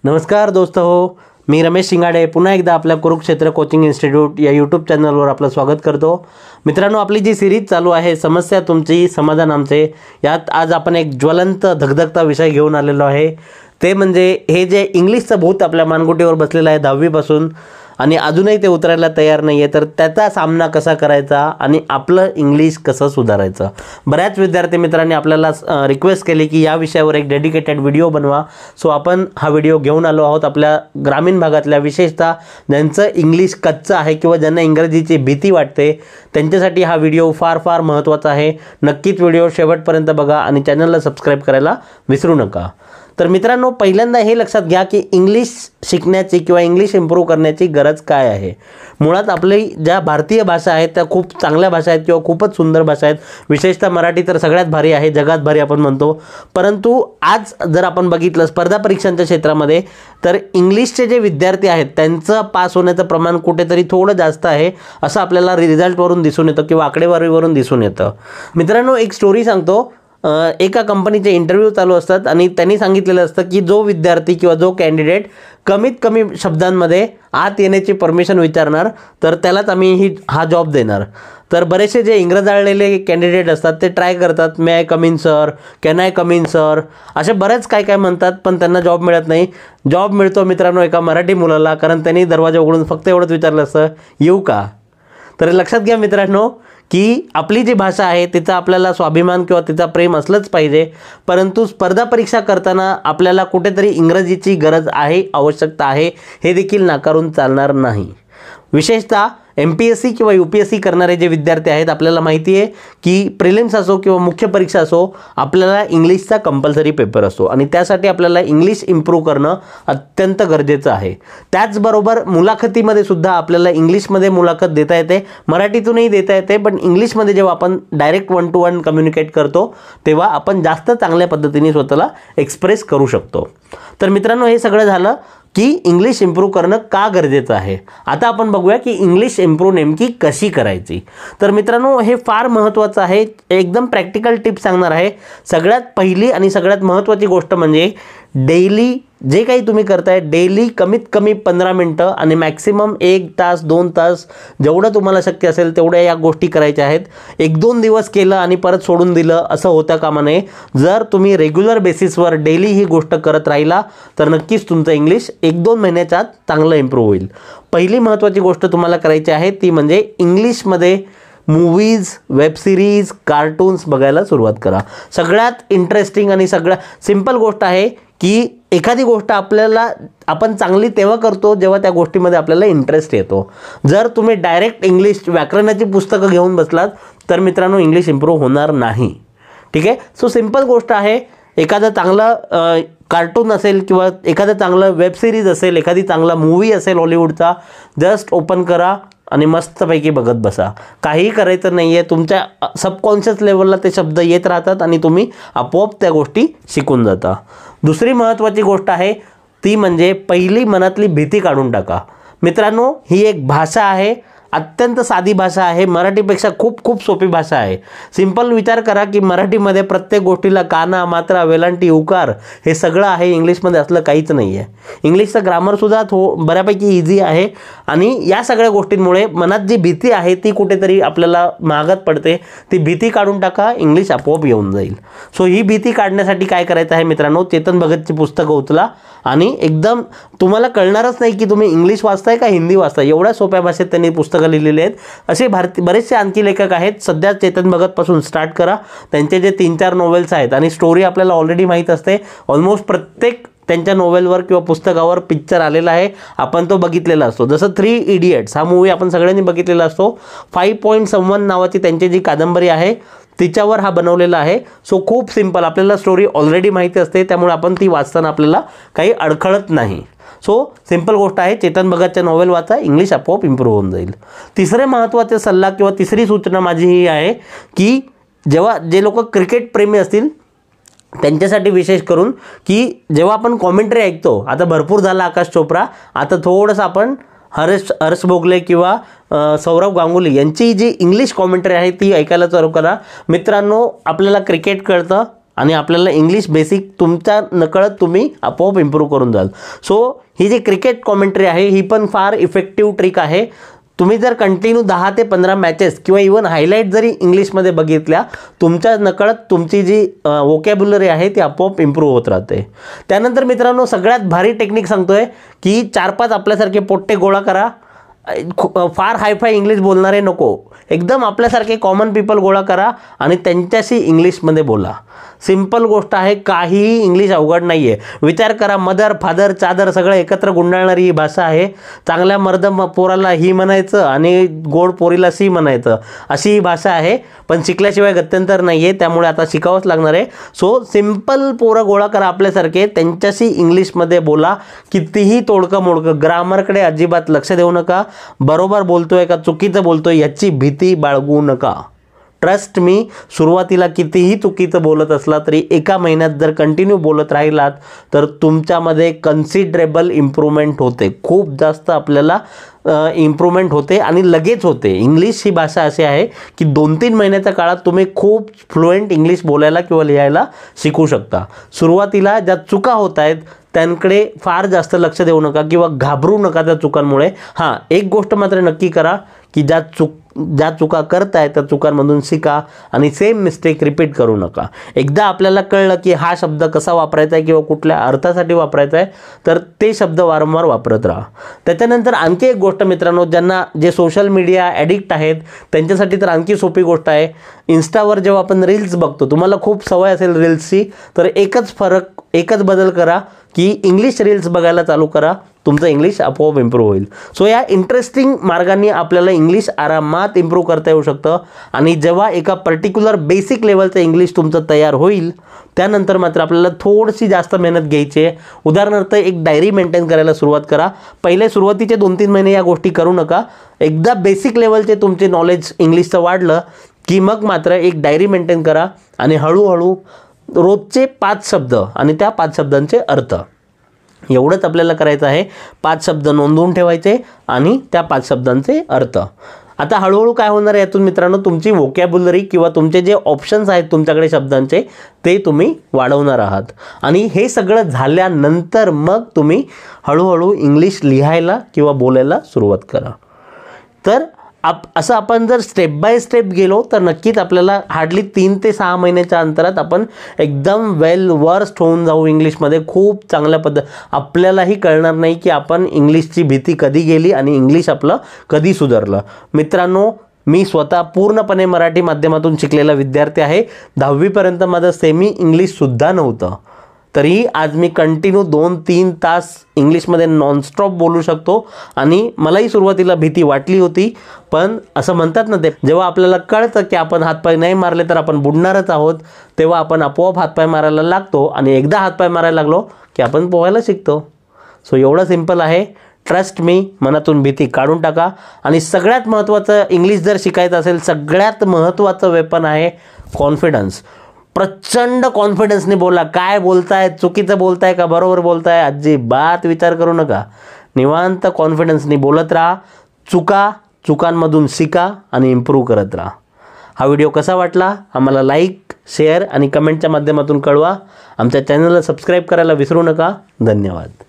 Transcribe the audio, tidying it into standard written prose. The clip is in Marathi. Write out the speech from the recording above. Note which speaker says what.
Speaker 1: नमस्कार दोस्त हो, मी रमेश शिंगाडे पुन्हा एकदा आपल्या कुरुक्षेत्र कोचिंग इन्स्टिट्यूट या यूट्यूब चॅनलवर आपलं स्वागत करतो। मित्रांनो, आपली जी सिरीज चालू आहे समस्या तुमची समाधान आमचे, यात आज आपण एक ज्वलंत धगधगता विषय घेऊन आलेलो आहे। ते म्हणजे हे जे इंग्लिशचं भूत आपल्या मानगुटीवर बसलेलं आहे 10वी पासून आणि अजूनही ते उतरायला तयार नाही आहे, तर त्याचा सामना कसा करायचा आणि आपलं इंग्लिश कसं सुधारायचं। बऱ्याच विद्यार्थी मित्रांनी आपल्याला रिक्वेस्ट केली की या विषयावर एक डेडिकेटेड व्हिडिओ बनवा। सो आपण हा व्हिडिओ घेऊन आलो आहोत आपल्या ग्रामीण भागातल्या, विशेषतः ज्यांचं इंग्लिश कच्चं आहे किंवा ज्यांना इंग्रजीची भीती वाटते त्यांच्यासाठी हा व्हिडिओ फार फार महत्त्वाचा आहे। नक्कीच व्हिडिओ शेवटपर्यंत बघा आणि चॅनलला सबस्क्राईब करायला विसरू नका। तर मित्रांनो, पहिल्यांदा हे लक्षात घ्या की इंग्लिश शिकण्याची किंवा इंग्लिश इम्प्रूव्ह करण्याची गरज काय आहे। मुळात आपली ज्या भारतीय भाषा आहेत त्या खूप चांगल्या भाषा आहेत किंवा खूपच सुंदर भाषा आहेत। विशेषतः मराठी तर सगळ्यात भारी आहे, जगात भारी आपण म्हणतो। परंतु आज जर आपण बघितलं स्पर्धा परीक्षांच्या क्षेत्रामध्ये, तर इंग्लिशचे जे विद्यार्थी आहेत त्यांचं पास होण्याचं प्रमाण कुठेतरी थोडं जास्त आहे असं आपल्याला रिझल्टवरून दिसून येतं किंवा आकडेवारीवरून दिसून येतं। मित्रांनो, एक स्टोरी सांगतो। एका कंपनीचे इंटरव्ह्यू चालू असतात आणि त्यांनी सांगितलेलं असतं की जो विद्यार्थी किंवा जो कॅन्डिडेट कमीत कमी शब्दांमध्ये आत येण्याची परमिशन विचारणार तर त्यालाच आम्ही हा जॉब देणार। तर बरेचसे जे इंग्रजाळलेले कॅन्डिडेट असतात ते ट्राय करतात, may I come in sir, can I come in sir, असे बरेच काय काय म्हणतात, पण त्यांना जॉब मिळत नाही। जॉब मिळतो मित्रांनो एका मराठी मुलाला, कारण त्यांनी दरवाजा उघडून फक्त एवढंच विचारलं असतं, येऊ का। तर लक्षात घ्या मित्रांनो की आपली जी भाषा आहे तिचा आपल्याला स्वाभिमान किंवा तिचा प्रेम असलंच पाहिजे, परंतु स्पर्धा परीक्षा करताना आपल्याला कुठेतरी इंग्रजीची गरज आहे, आवश्यकता आहे, हे देखील नाकारून चालणार नाही। विशेषतः MPSC किंवा UPSC करणारे जे विद्यार्थी आहेत आपल्याला माहिती आहे की प्रिलिम्स असो किंवा मुख्य परीक्षा असो, आपल्याला इंग्लिशचा कंपल्सरी पेपर असतो आणि त्यासाठी आपल्याला इंग्लिश इम्प्रूव्ह करणं अत्यंत गरजेचं आहे। त्याचबरोबर मुलाखतीमध्ये सुद्धा आपल्याला इंग्लिशमध्ये मुलाखत देता येते, मराठीतूनही देता येते, पण इंग्लिशमध्ये जेव्हा आपण डायरेक्ट 1 to 1 कम्युनिकेट करतो तेव्हा आपण जास्त चांगल्या पद्धतीने स्वतःला एक्सप्रेस करू शकतो। तर मित्रांनो, हे सगळं झालं की इंग्लिश इम्प्रूव्ह करणं का गरजेचं आहे। आता आपण बघूया की इंग्लिश इम्प्रूव्ह नेमकी कशी करायची। तर मित्रांनो, हे फार महत्त्वाचं आहे, एकदम प्रॅक्टिकल टिप्स सांगणार आहे। सगळ्यात पहिली आणि सगळ्यात महत्त्वाची गोष्ट म्हणजे डेली जे काही तुम्ही करताय, डेली कमीत कमी 15 मिनटं आणि मॅक्सिमम 1 तास 2 तास जेवढं तुम्हाला शक्य असेल तेवढ्या या गोष्टी करायच्या आहेत। 1-2 दिवस केलं आणि परत सोडून दिलं असं होता कामा नये। जर तुम्ही रेग्युलर बेसिसवर डेली ही गोष्ट करत राहिला तर नक्कीच तुमचं इंग्लिश 1-2 महिन्याच्या आत चांगलं इम्प्रूव्ह होईल। पहिली महत्त्वाची गोष्ट तुम्हाला करायची आहे ती म्हणजे इंग्लिशमध्ये मूवीज, वेब सिरीज, कार्टून्स बघायला सुरुवात करा। सगळ्यात इंटरेस्टिंग आणि सगळ्यात सिंपल गोष्ट आहे की एखादी गोष्ट आपण चांगली तेव्हा करतो जेव्हा त्या गोष्टीमध्ये आपल्याला इंटरेस्ट येतो। जर तुम्ही डायरेक्ट इंग्लिश व्याकरणाची पुस्तकं घेऊन बसलात तर मित्रांनो इंग्लिश इम्प्रूव्ह होणार नाही। ठीक आहे, सो सिंपल गोष्ट आहे, एखादं चांगलं कार्टून असेल किंवा एखादं चांगलं वेब सिरीज असेल, एखादी चांगला मूवी असेल हॉलिवूडचा, जस्ट ओपन करा आणि मस्तपैकी बघत बसा। काही करायचं नाही आहे, तुमच्या सबकॉन्शियस लेवलला ते शब्द येत राहतात आणि तुम्ही आपोआप त्या गोष्टी शिकून जाता। दुसरी महत्त्वाची गोष्ट आहे ती म्हणजे पहिली मनातली भीती काढून टाका। मित्रांनो, ही एक भाषा आहे, अत्यंत साधी भाषा आहे, मराठीपेक्षा खूप खूप सोपी भाषा आहे। सिंपल विचार करा की मराठीमध्ये प्रत्येक गोष्टीला काना, मात्रा, वेलांटी, उकार हे सगळं आहे, इंग्लिशमध्ये असलं काहीच नाही आहे। इंग्लिशचं ग्रामरसुद्धा बऱ्यापैकी इझी आहे आणि या सगळ्या गोष्टींमुळे मनात जी भीती आहे ती कुठेतरी आपल्याला महागात पडते। ती भीती काढून टाका, इंग्लिश आपोआप येऊन जाईल। सो ही भीती काढण्यासाठी काय करायचं आहे मित्रांनो, चेतन भगतची पुस्तकं उचला आणि एकदम तुम्हाला कळणारच नाही की तुम्ही इंग्लिश वाचताय का हिंदी वाचताय, एवढ्या सोप्या भाषेत त्यांनी पुस्तकं लिहिलेली आहेत। असे बरेचसे आणखी लेखक आहेत, सध्या चेतन भगतपासून स्टार्ट करा। त्यांचे जे 3-4 नॉवेल्स आहेत आणि स्टोरी आपल्याला ऑलरेडी माहीत असते, ऑलमोस्ट प्रत्येक त्यांच्या नोवेलवर किंवा पुस्तकावर पिक्चर आलेला आहे, आपण तो बघितलेला असतो। जसं 3 इडियट्स हा मूवी आपण सगळ्यांनी बघितलेला असतो। 5 Point Someone नावाची त्यांची जी कादंबरी आहे तिच्यावर हा बनवलेला आहे। सो खूप सिंपल, आपल्याला स्टोरी ऑलरेडी माहिती असते, त्यामुळे आपण ती वाचताना आपल्याला काही अडखळत नाही। सो सिंपल गोष्ट आहे, चेतन भगतच्या नॉवेल वाचा, इंग्लिश आपोआप इम्प्रूव्ह होऊन जाईल। तिसरे महत्त्वाचे सल्ला किंवा तिसरी सूचना माझी ही आहे की जेव्हा जे लोक क्रिकेट प्रेमी असतील त्यांच्यासाठी विशेष करून की जेव्हा आपण कॉमेंट्री ऐकतो, आता भरपूर झाला आकाश चोप्रा, आता थोडंसं आपण हर्ष भोगले किंवा सौरव गांगुली यांची जी इंग्लिश कॉमेंट्री आहे ती ऐकायला चालू करा। मित्रांनो, आपल्याला क्रिकेट कळतं, आणि आपल्याला इंग्लिश बेसिक तुमच्या नकळत तुम्ही आपोआप इम्प्रूव्ह करून जाल. सो ही जी क्रिकेट कॉमेंट्री आहे ही पण फार इफेक्टिव्ह ट्रिक आहे. तुम्ही जर कंटिन्यू 10 ते 15 मॅचेस किंवा इवन हायलाईट जरी इंग्लिशमध्ये बघितल्या, तुमच्या नकळत तुमची जी वोकॅब्युलरी आहे ती आपोआप इम्प्रूव्ह होत राहते. त्यानंतर मित्रांनो सगळ्यात भारी टेक्निक सांगतोय की 4-5 आपल्यासारखे पोट्टे गोळा करा. फार हायफाय इंग्लिश बोलणारे नको, एकदम आपल्यासारखे कॉमन पीपल गोळा करा आणि त्यांच्याशी इंग्लिशमध्ये बोला. सिंपल गोष्ट आहे, काहीही इंग्लिश अवघड नाही आहे. विचार करा, मदर फादर चादर सगळं एकत्र गुंडाळणारी ही भाषा आहे. चांगल्या मर्द पोराला ही म्हणायचं आणि गोड पोरीला सी म्हणायचं, अशी ही भाषा आहे. पण शिकल्याशिवाय गत्यंतर नाही आहे, त्यामुळे आता शिकावंच लागणार आहे. सो सिंपल पोरं गोळा करा आपल्यासारखे, त्यांच्याशी इंग्लिशमध्ये बोला. कितीही तोडकं मोडकं, ग्रामरकडे अजिबात लक्ष देऊ नका. बरोबर बोलतोय का चुकीचं बोलतोय याची भीती बाळगू नका. ट्रस्ट मी, सुरुवातीला कितीही चुकीचं बोलत असला तरी एका महिन्यात जर कंटिन्यू बोलत राहिलात तर तुमच्यामध्ये कन्सिडरेबल इम्प्रूव्हमेंट होते. खूप जास्त आपल्याला इम्प्रूव्हमेंट होते आणि लगेच होते. इंग्लिश ही भाषा अशी आहे की 2-3 महिन्याच्या काळात तुम्ही खूप फ्लुएंट इंग्लिश बोलायला किंवा लिहायला शिकू शकता. सुरुवातीला ज्या चुका होत आहेत त्यांकडे फार जास्त लक्ष देऊ नका किंवा घाबरू नका त्या चुकांमुळे. हां, एक गोष्ट मात्र नक्की करा की ज्या चुका करताय त्या चुकांमधून शिका आणि सेम मिस्टेक रिपीट करू नका. एकदा आपल्याला कळलं की हा शब्द कसा वापरायचा आहे किंवा कुठल्या अर्थासाठी वापरायचा आहे तर ते शब्द वारंवार वापरत राहा. त्याच्यानंतर आणखी एक गोष्ट मित्रांनो, ज्यांना जे सोशल मीडिया ॲडिक्ट आहेत त्यांच्यासाठी तर आणखी सोपी गोष्ट आहे. इन्स्टावर जेव्हा आपण रील्स बघतो, तुम्हाला खूप सवय असेल रील्सची, तर एकच बदल करा की इंग्लिश रील्स बघायला चालू करा. तुमचं इंग्लिश आपोआप इम्प्रूव्ह होईल. सो या इंटरेस्टिंग मार्गाने आपल्याला इंग्लिश आरामात इम्प्रूव्ह करता येऊ शकतं. आणि जेव्हा एका पर्टिक्युलर बेसिक लेवलचं इंग्लिश तुमचं तयार होईल त्यानंतर मात्र आपल्याला थोडीशी जास्त मेहनत घ्यायची आहे. उदाहरणार्थ एक डायरी मेंटेन करायला सुरुवात करा. पहिले सुरुवातीचे 2-3 महिने या गोष्टी करू नका. एकदा बेसिक लेवलचे तुमचे नॉलेज इंग्लिशचं वाढलं की मग मात्र एक डायरी मेंटेन करा आणि हळूहळू रोजचे 5 शब्द आणि त्या 5 शब्दांचे अर्थ, एवढंच आपल्याला करायचं आहे. 5 शब्द नोंदवून ठेवायचे आणि त्या 5 शब्दांचे अर्थ. आता हळूहळू काय होणार आहे यातून मित्रांनो, तुमची वोकॅब्युलरी किंवा तुमचे जे ऑप्शन्स आहेत तुमच्याकडे शब्दांचे ते तुम्ही वाढवणार आहात. आणि हे सगळं झाल्यानंतर मग तुम्ही हळूहळू इंग्लिश लिहायला किंवा बोलायला सुरुवात करा. तर असं आपण जर स्टेप बाय स्टेप गेलो तर नक्कीच आपल्याला हार्डली 3 ते 6 महिन्याच्या अंतरात आपण एकदम वेल वर्स्ड होऊन जाऊ इंग्लिशमध्ये. खूप चांगल्या आपल्यालाही कळणार नाही की आपण इंग्लिशची भीती कधी गेली आणि इंग्लिश आपलं कधी सुधारलं. मित्रांनो, मी स्वतः पूर्णपणे मराठी माध्यमातून शिकलेला विद्यार्थी आहे. 10वीपर्यंत माझं सेमी इंग्लिशसुद्धा नव्हतं, तरीही आज मी कंटिन्यू 2-3 तास इंग्लिशमध्ये नॉनस्टॉप बोलू शकतो. आणि मलाही सुरुवातीला भीती वाटली होती, पण असं म्हणतात ना, ते जेव्हा आपल्याला कळतं की आपण हातपाय नाही मारले तर आपण बुडणारच आहोत, तेव्हा आपण आपोआप हातपाय मारायला लागतो. आणि एकदा हातपाय मारायला लागलो की आपण पोहायला शिकतो. सो एवढं सिंपल आहे. ट्रस्ट मी, मनातून भीती काढून टाका. आणि सगळ्यात महत्त्वाचं, इंग्लिश जर शिकायचं असेल, सगळ्यात महत्त्वाचं वेपन आहे कॉन्फिडन्स. प्रचंड कॉन्फिडन्सने बोला. काय बोलताय, चुकीचं बोलताय का बरोबर बोलताय, अजिबात विचार करू नका. निवांत कॉन्फिडन्सने बोलत राहा. चुकांमधून शिका आणि इम्प्रूव्ह करत राहा. हा व्हिडिओ कसा वाटला आम्हाला लाईक, शेअर आणि कमेंटच्या माध्यमातून कळवा. आमच्या चॅनलला सबस्क्राईब करायला विसरू नका. धन्यवाद.